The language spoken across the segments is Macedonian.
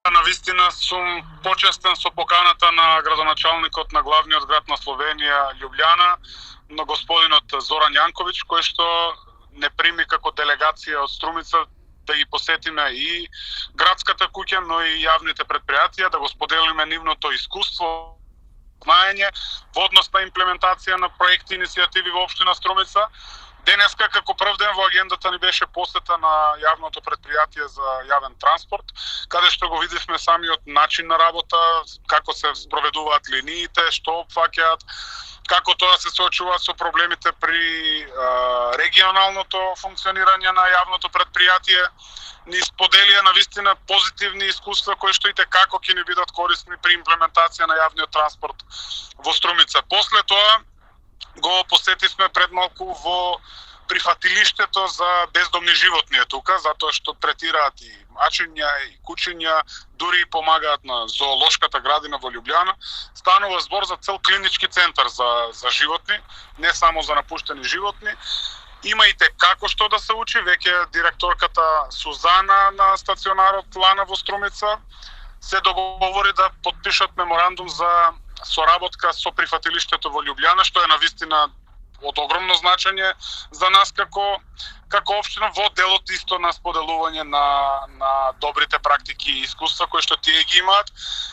Навистина сум почестен со поканата на градоначалникот на главниот град на Словенија, Љубљана, на господинот Зоран Јанковиќ, кој што не прими како делегација од Струмица да ги посетиме и градската куќа, но и јавните предпријатија, да го споделиме нивното искуство, знаење во однос на имплементација на проекти и иницијативи во општина Струмица. Денеска, како прв ден во агендата ни беше посета на јавното предпријатие за јавен транспорт, каде што го видивме самиот начин на работа, како се спроведуваат линиите, што опфаќаат, како тоа се соочува со проблемите при регионалното функционирање на јавното предпријатие. Ни споделија навистина позитивни искуства кои што и како ќе ни бидат корисни при имплементација на јавниот транспорт во Струмица. После тоа го посетивме пред малку во прифатилиштето за бездомни животни тука, затоа што третираат и мачиња и кучиња, дури и помагаат на зоолошката градина во Љубљана. Станува збор за цел клинички центар за животни, не само за напуштени животни. Има и како што да се учи, веќе директорката Сузана на стационарот Лана во Струмица се договори да потпишат меморандум за соработка со прифатилиштето во Љубљана, што е навистина од огромно значење за нас како општина во делот исто на споделување на добрите практики и искуства кои што тие ги имаат.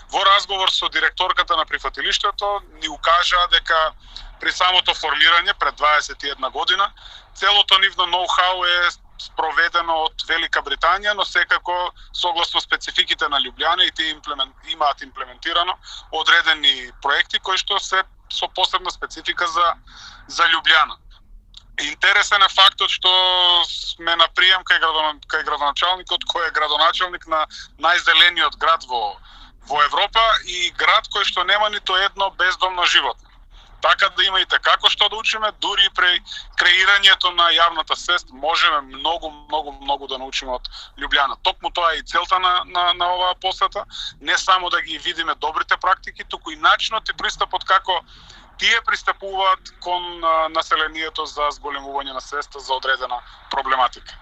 Во разговор со директорката на прифатилиштето ни укажаа дека при самото формирање пред 21 година целото нивно ноу-хау е спроведено од Велика Британија, но секако согласно спецификите на Љубљана и тие имаат имплементирано одредени проекти кои што се со посебна специфика за Љубљана. Интересен е фактот што сме на прием кај градоначалникот, кој е градоначалник на најзелениот град во Европа и град кој што нема нито едно бездомно животно. Така да има и како што да учиме, дури и при креирањето на јавната свест можеме многу да научиме од Љубљана. Токму тоа е и целта на оваа посета, не само да ги видиме добрите практики, туку и начинот и пристапот како тие пристапуваат кон населението за зголемување на свеста за одредена проблематика.